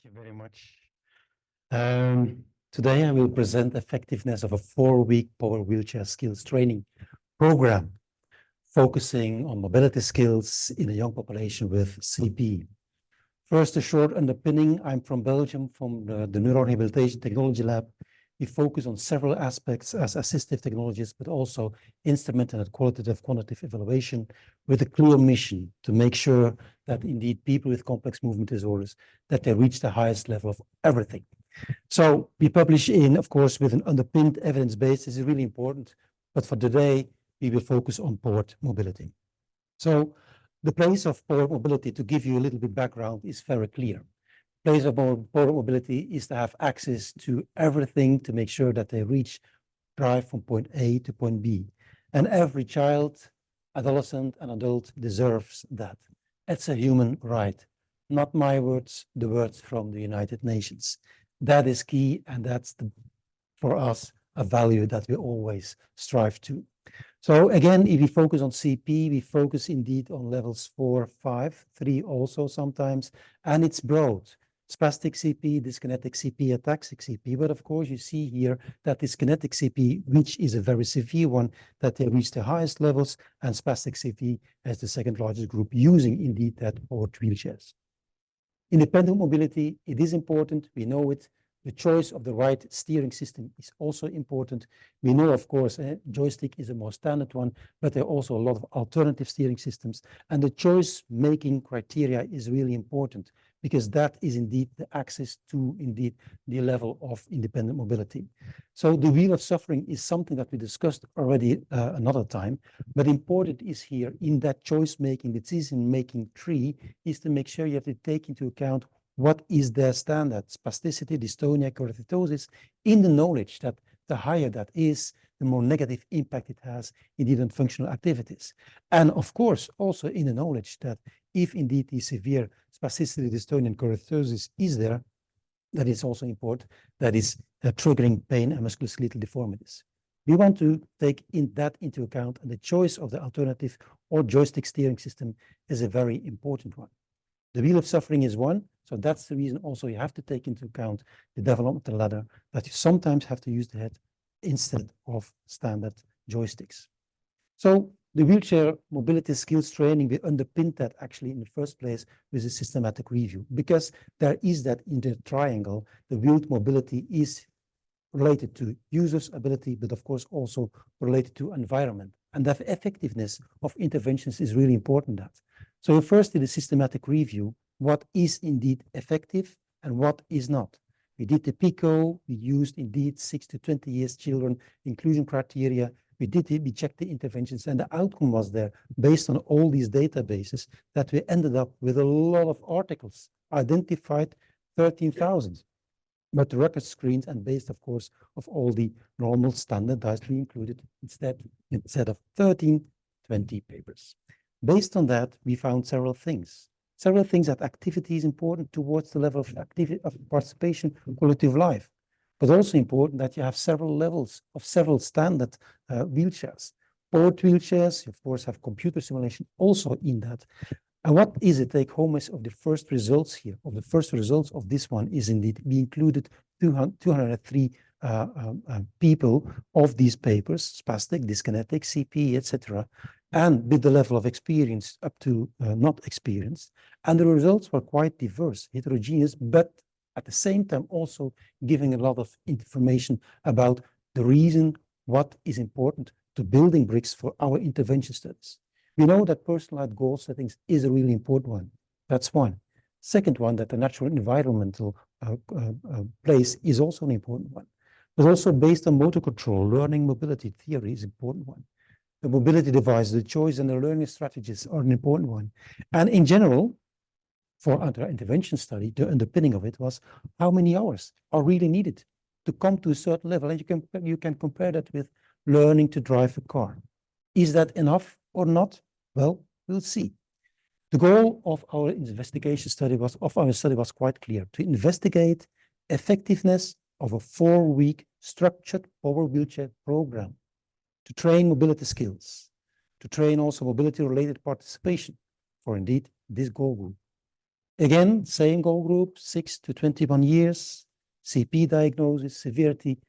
Thank you very much. Today I will present effectiveness of a 4-week power wheelchair skills training program, focusing on mobility skills in a young population with CP. First, a short underpinning. I'm from Belgium, from the Neurorehabilitation Technology Lab. We focus on several aspects as assistive technologies, but also instrument and qualitative quantitative evaluation with a clear mission to make sure that indeed people with complex movement disorders, that they reach the highest level of everything. So we publish of course, with an underpinned evidence base. This is really important, but for today, we will focus on powered mobility. So the place of powered mobility, to give you a little bit background, is very clear. Place of powered mobility is to have access to everything to make sure that they drive from point A to point B. And every child, adolescent, and adult deserves that. It's a human right. Not my words, the words from the United Nations. That is key, and that's for us a value that we always strive to. So again, if we focus on CP, we focus indeed on levels 4, 5, 3 also sometimes, and it's broad. Spastic CP, dyskinetic CP, ataxic CP. But of course, you see here that dyskinetic CP, which is a very severe one, that they reach the highest levels, and spastic CP as the second largest group using indeed that powered wheelchairs. Independent mobility, it is important. We know it. The choice of the right steering system is also important. We know, of course, joystick is the most standard one, but there are also a lot of alternative steering systems. And the choice-making criteria is really important, because that is indeed the access to indeed the level of independent mobility. So the wheel of suffering is something that we discussed already another time, but important is here in that choice-making, decision-making tree, is to make sure you have to take into account what is their standard, spasticity, dystonia, choreoathetosis, in the knowledge that the higher that is, the more negative impact it has indeed on functional activities. And of course, also in the knowledge that if indeed the severe spasticity, dystonia, and choreoathetosis is there, that is also important, that is triggering pain and musculoskeletal deformities. We want to take that into account, and the choice of the alternative or joystick steering system is a very important one. The wheel of suffering is one, so that's the reason also you have to take into account the developmental ladder, that you sometimes have to use the head instead of standard joysticks. So the wheelchair mobility skills training, we underpinned that actually in the first place with a systematic review, because there is that in the triangle, the wheeled mobility is related to user's ability, but of course also related to environment. And the effectiveness of interventions is really important. So we first did a systematic review, what is indeed effective and what is not. We did the PICO, we used indeed 6 to 20 years children inclusion criteria. We checked the interventions, and the outcome was there based on all these databases that we ended up with a lot of articles, identified 13,000. But the record screens, and based, of course, of all the normal standardized, we included instead of 13, 20 papers. Based on that, we found several things. Several things that activity is important towards the level of activity, of participation, quality of life, but also important that you have several levels of several standard wheelchairs. Powered wheelchairs, of course, have computer simulation also in that. And what is the take home of the first results here? Of the first results of this one is indeed we included 203 people of these papers, spastic, dyskinetic, CP, etc., and with the level of experience up to not experienced. And the results were quite diverse, heterogeneous, but at the same time also giving a lot of information about the reason what is important to building bricks for our intervention studies. We know that personalized goal settings is a really important one. That's one. Second one, that the natural environmental place is also an important one. But also based on motor control, learning mobility theory is an important one. The mobility device, the choice and the learning strategies are an important one. And in general, for our intervention study, the underpinning of it was how many hours are really needed to come to a certain level. And you can compare that with learning to drive a car. Is that enough or not? Well, we'll see. The goal of our investigation study was quite clear: to investigate effectiveness of a 4-week structured power wheelchair program, to train mobility skills, to train also mobility-related participation for indeed this goal group. Again, same goal group, 6 to 21 years, CP diagnosis, severity,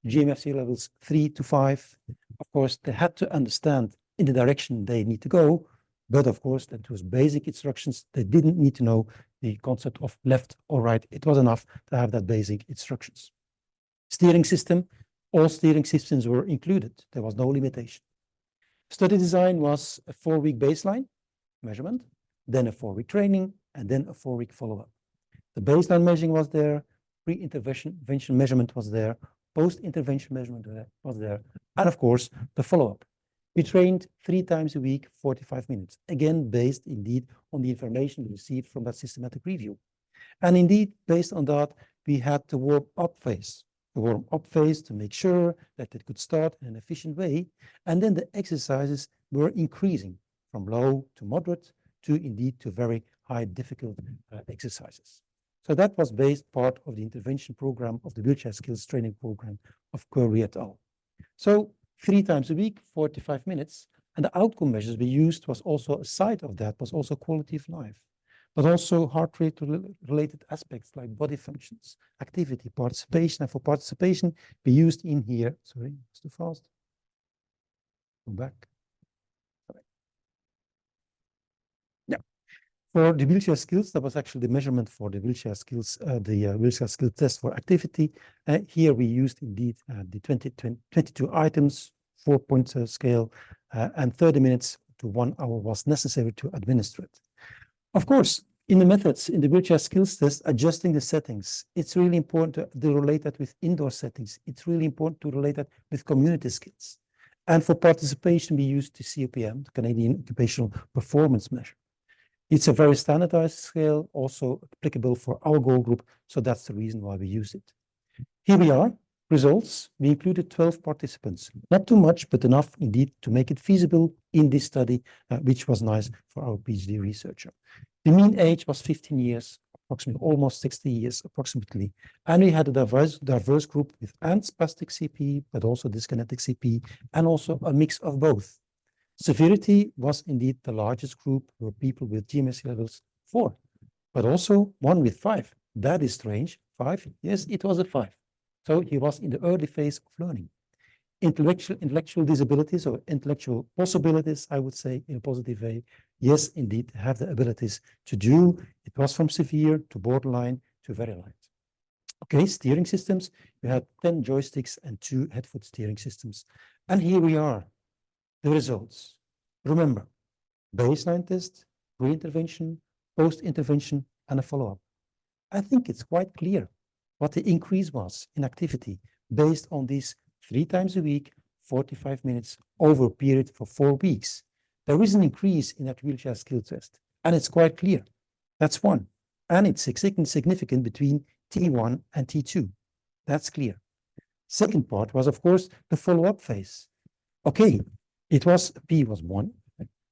GMFC levels 3 to 5. Of course, they had to understand in the direction they need to go, but of course, that was basic instructions. They didn't need to know the concept of left or right. It was enough to have that basic instructions. Steering system, all steering systems were included. There was no limitation. Study design was a 4-week baseline measurement, then a 4-week training, and then a 4-week follow-up. The baseline measuring was there, pre-intervention measurement was there, post-intervention measurement was there, and of course, the follow-up. We trained 3 times a week, 45 minutes, again, based indeed on the information we received from that systematic review. And indeed, based on that, we had the warm-up phase. The warm-up phase to make sure that it could start in an efficient way, and then the exercises were increasing from low to moderate to indeed to very high difficult exercises. So that was based part of the intervention program of the wheelchair skills training program of Curry et al. So 3 times a week, 45 minutes, and the outcome measures we used was also a side of that, was also quality of life, but also heart rate related aspects like body functions, activity, participation. And for participation, we used in here, sorry, it's too fast. Go back. Sorry. Yeah. For the wheelchair skills, that was actually the measurement for the wheelchair skills, wheelchair skill test for activity. Here we used indeed the 22 items, 4-point scale, and 30 minutes to 1 hour was necessary to administer it. Of course, in the methods, in the wheelchair skills test, adjusting the settings, it's really important to relate that with indoor settings. It's really important to relate that with community skills. And for participation, we used the COPM, the Canadian Occupational Performance Measure. It's a very standardized scale, also applicable for our goal group, so that's the reason why we use it. Here we are, results. We included 12 participants. Not too much, but enough indeed to make it feasible in this study, which was nice for our PhD researcher. The mean age was 15 years, approximately almost 60 years approximately. And we had a diverse group with and spastic CP, but also dyskinetic CP, and also a mix of both. Severity was indeed the largest group, were people with GMSC levels 4, but also one with 5. That is strange. 5, yes, it was a 5. So he was in the early phase of learning. Intellectual disabilities or intellectual possibilities, I would say, in a positive way, yes, indeed, have the abilities to do. It was from severe to borderline to very light. Okay, steering systems, we had 10 joysticks and 2 head-foot steering systems. And here we are, the results. Remember, baseline test, pre-intervention, post-intervention, and a follow-up. I think it's quite clear what the increase was in activity based on these 3 times a week, 45 minutes over a period for 4 weeks. There is an increase in that wheelchair skill test, and it's quite clear. That's one. And it's significant between T1 and T2. That's clear. Second part was, of course, the follow-up phase. Okay, it was, P was 1,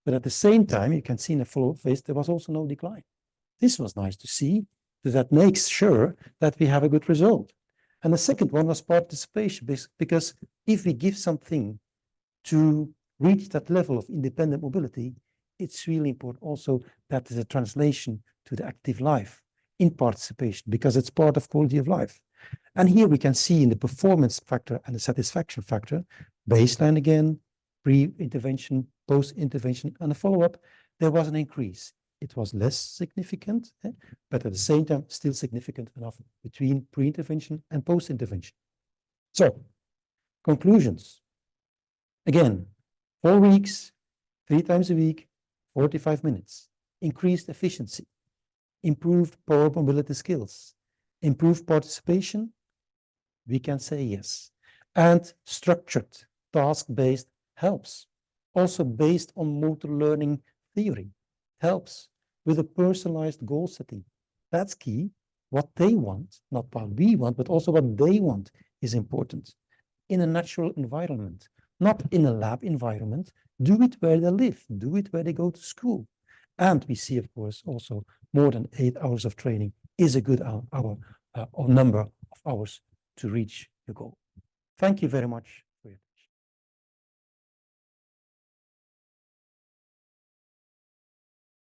but at the same time, you can see in the follow-up phase, there was also no decline. This was nice to see. That makes sure that we have a good result. And the second one was participation, because if we give something to reach that level of independent mobility, it's really important also that there's a translation to the active life in participation, because it's part of quality of life. And here we can see in the performance factor and the satisfaction factor, baseline again, pre-intervention, post-intervention, and a follow-up, there was an increase. It was less significant, but at the same time, still significant enough between pre-intervention and post-intervention. So, conclusions. Again, 4 weeks, 3 times a week, 45 minutes. Increased efficiency, improved power mobility skills, improved participation, we can say yes. And structured, task-based helps. Also based on motor learning theory, helps with a personalized goal setting. That's key. What they want, not what we want, but also what they want is important. In a natural environment, not in a lab environment. Do it where they live, do it where they go to school. And we see, of course, also more than 8 hours of training is a good number of hours to reach the goal. Thank you very much.